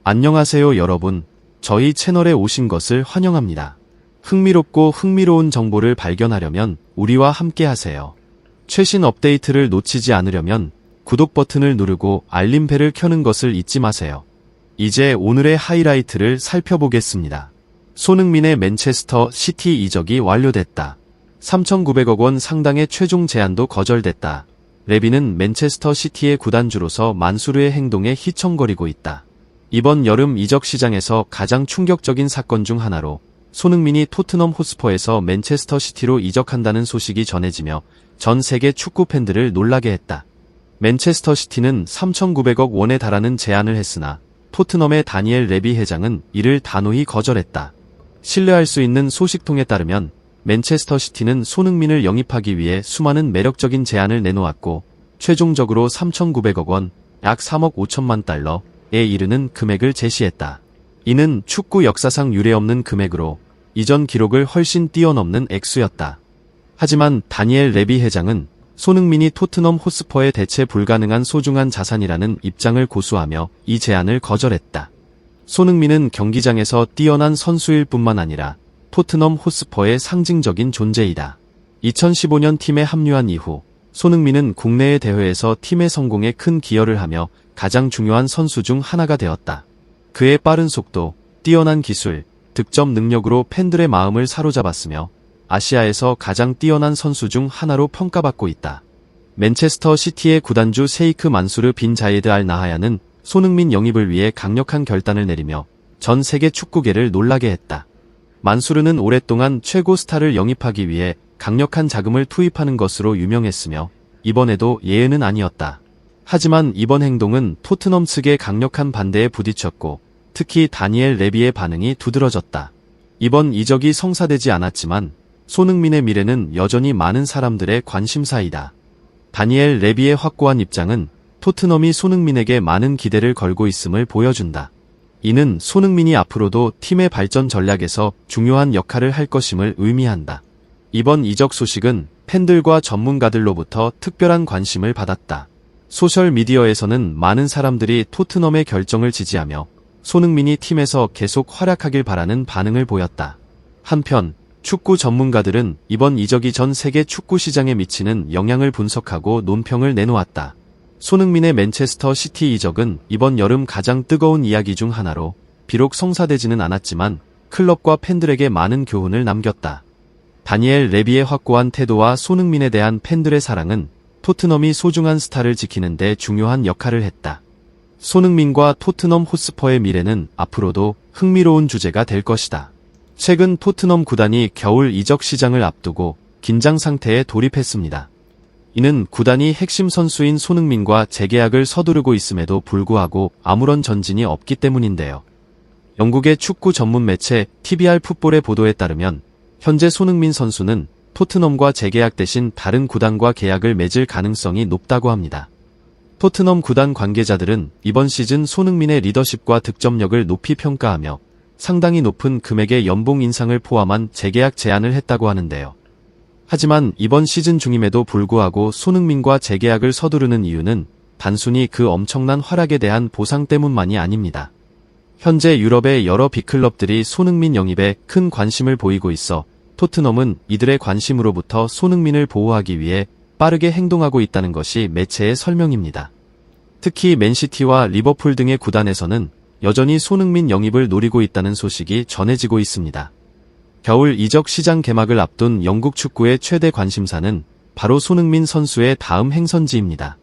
안녕하세요 여러분. 저희 채널에 오신 것을 환영합니다. 흥미롭고 흥미로운 정보를 발견하려면 우리와 함께 하세요. 최신 업데이트를 놓치지 않으려면 구독 버튼을 누르고 알림벨을 켜는 것을 잊지 마세요. 이제 오늘의 하이라이트를 살펴보겠습니다. 손흥민의 맨체스터 시티 이적이 완료됐다. 3,900억 원 상당의 최종 제안도 거절됐다. 레비는 맨체스터 시티의 구단주로서 만수르의 행동에 희청거리고 있다. 이번 여름 이적 시장에서 가장 충격적인 사건 중 하나로 손흥민이 토트넘 호스퍼에서 맨체스터 시티로 이적한다는 소식이 전해지며 전 세계 축구 팬들을 놀라게 했다. 맨체스터 시티는 3,900억 원에 달하는 제안을 했으나 토트넘의 다니엘 레비 회장은 이를 단호히 거절했다. 신뢰할 수 있는 소식통에 따르면 맨체스터 시티는 손흥민을 영입하기 위해 수많은 매력적인 제안을 내놓았고 최종적으로 3,900억 원, 약 3억 5천만 달러에 이르는 금액을 제시했다. 이는 축구 역사상 유례없는 금액으로 이전 기록을 훨씬 뛰어넘는 액수였다. 하지만 다니엘 레비 회장은 손흥민이 토트넘 호스퍼에 대체 불가능한 소중한 자산이라는 입장을 고수하며 이 제안을 거절했다. 손흥민은 경기장에서 뛰어난 선수일 뿐만 아니라 토트넘 호스퍼의 상징적인 존재이다. 2015년 팀에 합류한 이후 손흥민은 국내의 대회에서 팀의 성공에 큰 기여를 하며 가장 중요한 선수 중 하나가 되었다. 그의 빠른 속도, 뛰어난 기술, 득점 능력으로 팬들의 마음을 사로잡았으며 아시아에서 가장 뛰어난 선수 중 하나로 평가받고 있다. 맨체스터 시티의 구단주 세이크 만수르 빈 자예드 알 나하야는 손흥민 영입을 위해 강력한 결단을 내리며 전 세계 축구계를 놀라게 했다. 만수르는 오랫동안 최고 스타를 영입하기 위해 강력한 자금을 투입하는 것으로 유명했으며 이번에도 예외는 아니었다. 하지만 이번 행동은 토트넘 측의 강력한 반대에 부딪혔고 특히 다니엘 레비의 반응이 두드러졌다. 이번 이적이 성사되지 않았지만 손흥민의 미래는 여전히 많은 사람들의 관심사이다. 다니엘 레비의 확고한 입장은 토트넘이 손흥민에게 많은 기대를 걸고 있음을 보여준다. 이는 손흥민이 앞으로도 팀의 발전 전략에서 중요한 역할을 할 것임을 의미한다. 이번 이적 소식은 팬들과 전문가들로부터 특별한 관심을 받았다. 소셜미디어에서는 많은 사람들이 토트넘의 결정을 지지하며 손흥민이 팀에서 계속 활약하길 바라는 반응을 보였다. 한편 축구 전문가들은 이번 이적이 전 세계 축구 시장에 미치는 영향을 분석하고 논평을 내놓았다. 손흥민의 맨체스터 시티 이적은 이번 여름 가장 뜨거운 이야기 중 하나로 비록 성사되지는 않았지만 클럽과 팬들에게 많은 교훈을 남겼다. 다니엘 레비의 확고한 태도와 손흥민에 대한 팬들의 사랑은 토트넘이 소중한 스타를 지키는 데 중요한 역할을 했다. 손흥민과 토트넘 호스퍼의 미래는 앞으로도 흥미로운 주제가 될 것이다. 최근 토트넘 구단이 겨울 이적 시장을 앞두고 긴장 상태에 돌입했습니다. 이는 구단이 핵심 선수인 손흥민과 재계약을 서두르고 있음에도 불구하고 아무런 전진이 없기 때문인데요. 영국의 축구 전문 매체 TVR 풋볼의 보도에 따르면 현재 손흥민 선수는 토트넘과 재계약 대신 다른 구단과 계약을 맺을 가능성이 높다고 합니다. 토트넘 구단 관계자들은 이번 시즌 손흥민의 리더십과 득점력을 높이 평가하며 상당히 높은 금액의 연봉 인상을 포함한 재계약 제안을 했다고 하는데요. 하지만 이번 시즌 중임에도 불구하고 손흥민과 재계약을 서두르는 이유는 단순히 그 엄청난 활약에 대한 보상 때문만이 아닙니다. 현재 유럽의 여러 빅클럽들이 손흥민 영입에 큰 관심을 보이고 있어 토트넘은 이들의 관심으로부터 손흥민을 보호하기 위해 빠르게 행동하고 있다는 것이 매체의 설명입니다. 특히 맨시티와 리버풀 등의 구단에서는 여전히 손흥민 영입을 노리고 있다는 소식이 전해지고 있습니다. 겨울 이적 시장 개막을 앞둔 영국 축구의 최대 관심사는 바로 손흥민 선수의 다음 행선지입니다.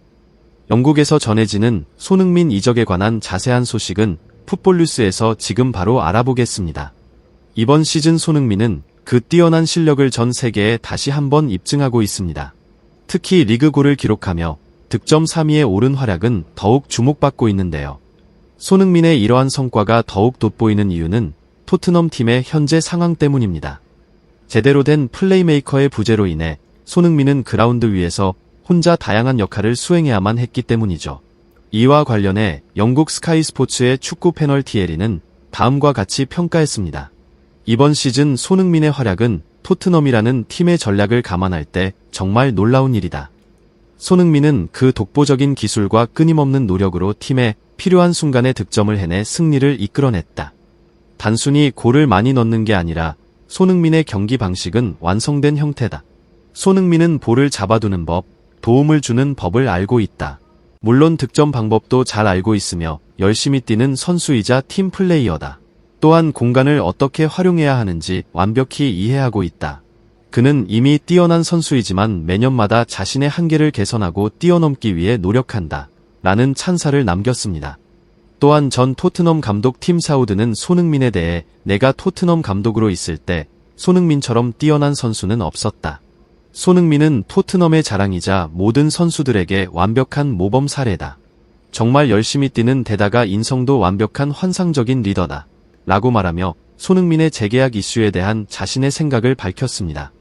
영국에서 전해지는 손흥민 이적에 관한 자세한 소식은 풋볼뉴스에서 지금 바로 알아보겠습니다. 이번 시즌 손흥민은 그 뛰어난 실력을 전 세계에 다시 한번 입증하고 있습니다. 특히 리그골을 기록하며 득점 3위에 오른 활약은 더욱 주목받고 있는데요. 손흥민의 이러한 성과가 더욱 돋보이는 이유는 토트넘 팀의 현재 상황 때문입니다. 제대로 된 플레이메이커의 부재로 인해 손흥민은 그라운드 위에서 혼자 다양한 역할을 수행해야만 했기 때문이죠. 이와 관련해 영국 스카이 스포츠의 축구 패널 티에리는 다음과 같이 평가했습니다. 이번 시즌 손흥민의 활약은 토트넘이라는 팀의 전략을 감안할 때 정말 놀라운 일이다. 손흥민은 그 독보적인 기술과 끊임없는 노력으로 팀에 필요한 순간에 득점을 해내 승리를 이끌어냈다. 단순히 골을 많이 넣는 게 아니라 손흥민의 경기 방식은 완성된 형태다. 손흥민은 볼을 잡아두는 법, 도움을 주는 법을 알고 있다. 물론 득점 방법도 잘 알고 있으며 열심히 뛰는 선수이자 팀 플레이어다. 또한 공간을 어떻게 활용해야 하는지 완벽히 이해하고 있다. 그는 이미 뛰어난 선수이지만 매년마다 자신의 한계를 개선하고 뛰어넘기 위해 노력한다. 라는 찬사를 남겼습니다. 또한 전 토트넘 감독 팀 사우드는 손흥민에 대해 내가 토트넘 감독으로 있을 때 손흥민처럼 뛰어난 선수는 없었다. 손흥민은 토트넘의 자랑이자 모든 선수들에게 완벽한 모범 사례다. 정말 열심히 뛰는 데다가 인성도 완벽한 환상적인 리더다. 라고 말하며 손흥민의 재계약 이슈에 대한 자신의 생각을 밝혔습니다.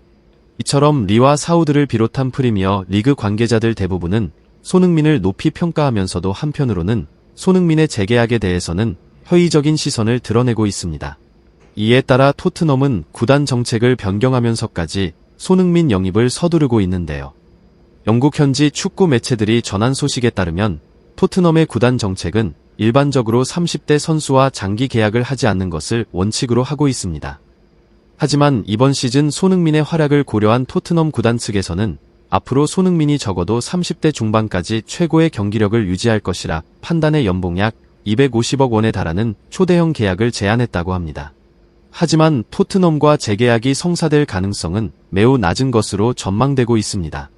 이처럼 리와 사우드를 비롯한 프리미어 리그 관계자들 대부분은 손흥민을 높이 평가하면서도 한편으로는 손흥민의 재계약에 대해서는 회의적인 시선을 드러내고 있습니다. 이에 따라 토트넘은 구단 정책을 변경하면서까지 손흥민 영입을 서두르고 있는데요. 영국 현지 축구 매체들이 전한 소식에 따르면 토트넘의 구단 정책은 일반적으로 30대 선수와 장기 계약을 하지 않는 것을 원칙으로 하고 있습니다. 하지만 이번 시즌 손흥민의 활약을 고려한 토트넘 구단 측에서는 앞으로 손흥민이 적어도 30대 중반까지 최고의 경기력을 유지할 것이라 판단의 연봉 약 250억 원에 달하는 초대형 계약을 제안했다고 합니다. 하지만 토트넘과 재계약이 성사될 가능성은 매우 낮은 것으로 전망되고 있습니다.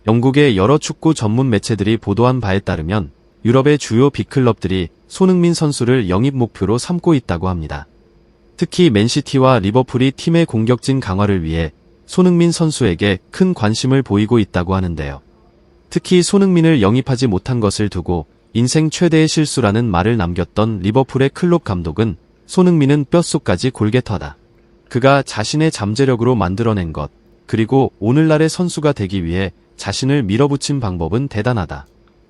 영국의 여러 축구 전문 매체들이 보도한 바에 따르면 유럽의 주요 빅클럽들이 손흥민 선수를 영입 목표로 삼고 있다고 합니다. 특히 맨시티와 리버풀이 팀의 공격진 강화를 위해 손흥민 선수에게 큰 관심을 보이고 있다고 하는데요. 특히 손흥민을 영입하지 못한 것을 두고 인생 최대의 실수라는 말을 남겼던 리버풀의 클롭 감독은 손흥민은 뼛속까지 골게터다. 그가 자신의 잠재력으로 만들어낸 것, 그리고 오늘날의 선수가 되기 위해 자신을 밀어붙인 방법은 대단하다.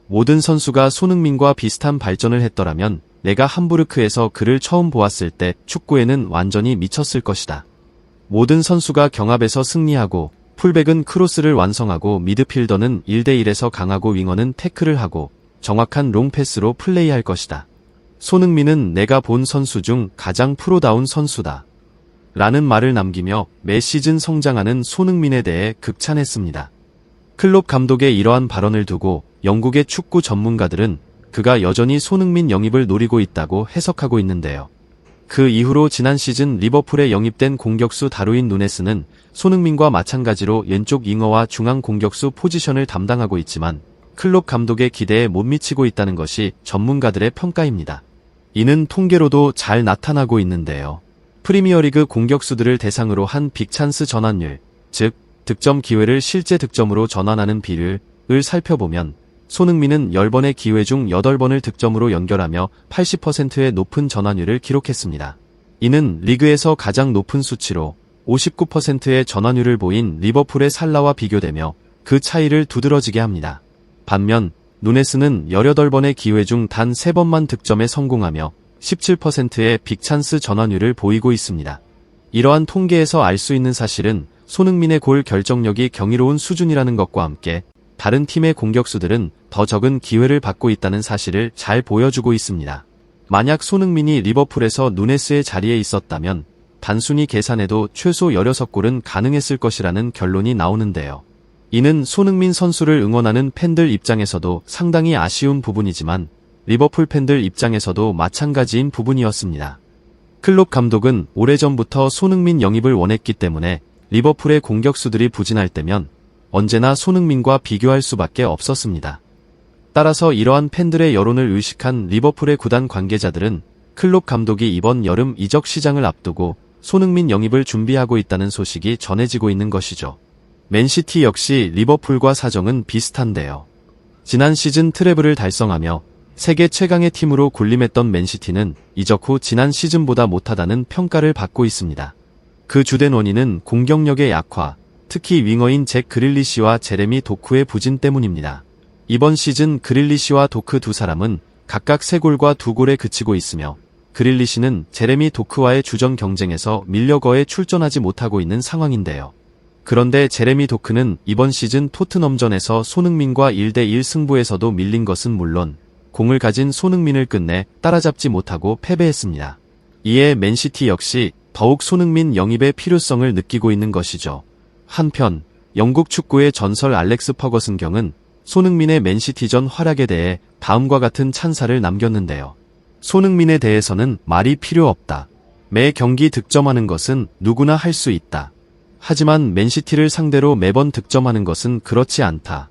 모든 선수가 손흥민과 비슷한 발전을 했더라면 내가 함부르크에서 그를 처음 보았을 때 축구에는 완전히 미쳤을 것이다. 모든 선수가 경합에서 승리하고 풀백은 크로스를 완성하고 미드필더는 1대1에서 강하고 윙어는 태클을 하고 정확한 롱패스로 플레이할 것이다. 손흥민은 내가 본 선수 중 가장 프로다운 선수다. 라는 말을 남기며 매 시즌 성장하는 손흥민에 대해 극찬했습니다. 클롭 감독의 이러한 발언을 두고 영국의 축구 전문가들은 그가 여전히 손흥민 영입을 노리고 있다고 해석하고 있는데요. 그 이후로 지난 시즌 리버풀에 영입된 공격수 다루인 누네스는 손흥민과 마찬가지로 왼쪽 윙어와 중앙 공격수 포지션을 담당하고 있지만 클롭 감독의 기대에 못 미치고 있다는 것이 전문가들의 평가입니다. 이는 통계로도 잘 나타나고 있는데요. 프리미어리그 공격수들을 대상으로 한 빅찬스 전환율, 즉 득점 기회를 실제 득점으로 전환하는 비율을 살펴보면 손흥민은 10번의 기회 중 8번을 득점으로 연결하며 80%의 높은 전환율을 기록했습니다. 이는 리그에서 가장 높은 수치로 59%의 전환율을 보인 리버풀의 살라와 비교되며 그 차이를 두드러지게 합니다. 반면 누네스는 18번의 기회 중 단 3번만 득점에 성공하며 17%의 빅찬스 전환율을 보이고 있습니다. 이러한 통계에서 알 수 있는 사실은 손흥민의 골 결정력이 경이로운 수준이라는 것과 함께 다른 팀의 공격수들은 더 적은 기회를 받고 있다는 사실을 잘 보여주고 있습니다. 만약 손흥민이 리버풀에서 누네스의 자리에 있었다면 단순히 계산해도 최소 16골은 가능했을 것이라는 결론이 나오는데요. 이는 손흥민 선수를 응원하는 팬들 입장에서도 상당히 아쉬운 부분이지만 리버풀 팬들 입장에서도 마찬가지인 부분이었습니다. 클롭 감독은 오래전부터 손흥민 영입을 원했기 때문에 리버풀의 공격수들이 부진할 때면 언제나 손흥민과 비교할 수밖에 없었습니다. 따라서 이러한 팬들의 여론을 의식한 리버풀의 구단 관계자들은 클롭 감독이 이번 여름 이적 시장을 앞두고 손흥민 영입을 준비하고 있다는 소식이 전해지고 있는 것이죠. 맨시티 역시 리버풀과 사정은 비슷한데요. 지난 시즌 트래블을 달성하며 세계 최강의 팀으로 군림했던 맨시티는 이적 후 지난 시즌보다 못하다는 평가를 받고 있습니다. 그 주된 원인은 공격력의 약화, 특히 윙어인 잭 그릴리시와 제레미 도쿠의 부진 때문입니다. 이번 시즌 그릴리시와 도크 두 사람은 각각 3골과 2골에 그치고 있으며 그릴리시는 제레미 도크와의 주전 경쟁에서 밀려 거에 출전하지 못하고 있는 상황인데요. 그런데 제레미 도크는 이번 시즌 토트넘전에서 손흥민과 1대1 승부에서도 밀린 것은 물론 공을 가진 손흥민을 끝내 따라잡지 못하고 패배했습니다. 이에 맨시티 역시 더욱 손흥민 영입의 필요성을 느끼고 있는 것이죠. 한편 영국 축구의 전설 알렉스 퍼거슨 경은 손흥민의 맨시티전 활약에 대해 다음과 같은 찬사를 남겼는데요. 손흥민에 대해서는 말이 필요 없다. 매 경기 득점하는 것은 누구나 할 수 있다. 하지만 맨시티를 상대로 매번 득점하는 것은 그렇지 않다.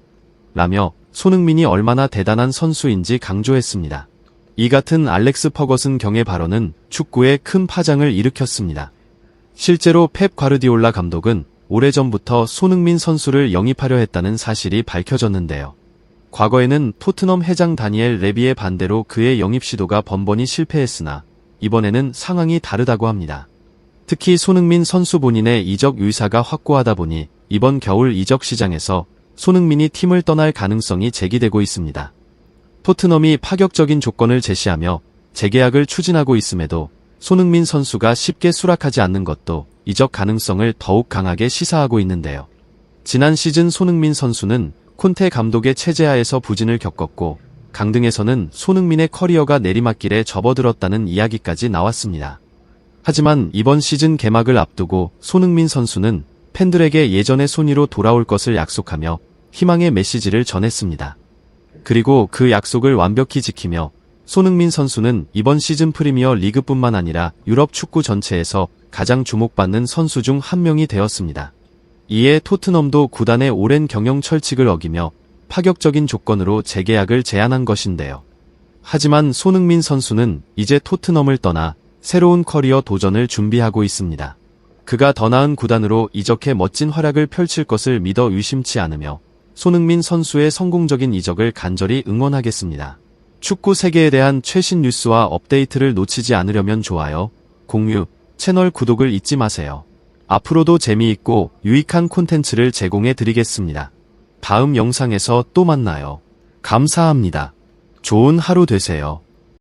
라며 손흥민이 얼마나 대단한 선수인지 강조했습니다. 이 같은 알렉스 퍼거슨 경의 발언은 축구에 큰 파장을 일으켰습니다. 실제로 펩 과르디올라 감독은 오래전부터 손흥민 선수를 영입하려 했다는 사실이 밝혀졌는데요. 과거에는 토트넘 회장 다니엘 레비의 반대로 그의 영입 시도가 번번이 실패했으나 이번에는 상황이 다르다고 합니다. 특히 손흥민 선수 본인의 이적 의사가 확고하다 보니 이번 겨울 이적 시장에서 손흥민이 팀을 떠날 가능성이 제기되고 있습니다. 토트넘이 파격적인 조건을 제시하며 재계약을 추진하고 있음에도 손흥민 선수가 쉽게 수락하지 않는 것도 이적 가능성을 더욱 강하게 시사하고 있는데요. 지난 시즌 손흥민 선수는 콘테 감독의 체제하에서 부진을 겪었고 강등에서는 손흥민의 커리어가 내리막길에 접어들었다는 이야기까지 나왔습니다. 하지만 이번 시즌 개막을 앞두고 손흥민 선수는 팬들에게 예전의 손이로 돌아올 것을 약속하며 희망의 메시지를 전했습니다. 그리고 그 약속을 완벽히 지키며 손흥민 선수는 이번 시즌 프리미어 리그뿐만 아니라 유럽 축구 전체에서 가장 주목받는 선수 중 한 명이 되었습니다. 이에 토트넘도 구단의 오랜 경영 철칙을 어기며 파격적인 조건으로 재계약을 제안한 것인데요. 하지만 손흥민 선수는 이제 토트넘을 떠나 새로운 커리어 도전을 준비하고 있습니다. 그가 더 나은 구단으로 이적해 멋진 활약을 펼칠 것을 믿어 의심치 않으며 손흥민 선수의 성공적인 이적을 간절히 응원하겠습니다. 축구 세계에 대한 최신 뉴스와 업데이트를 놓치지 않으려면 좋아요, 공유, 채널 구독을 잊지 마세요. 앞으로도 재미있고 유익한 콘텐츠를 제공해 드리겠습니다. 다음 영상에서 또 만나요. 감사합니다. 좋은 하루 되세요.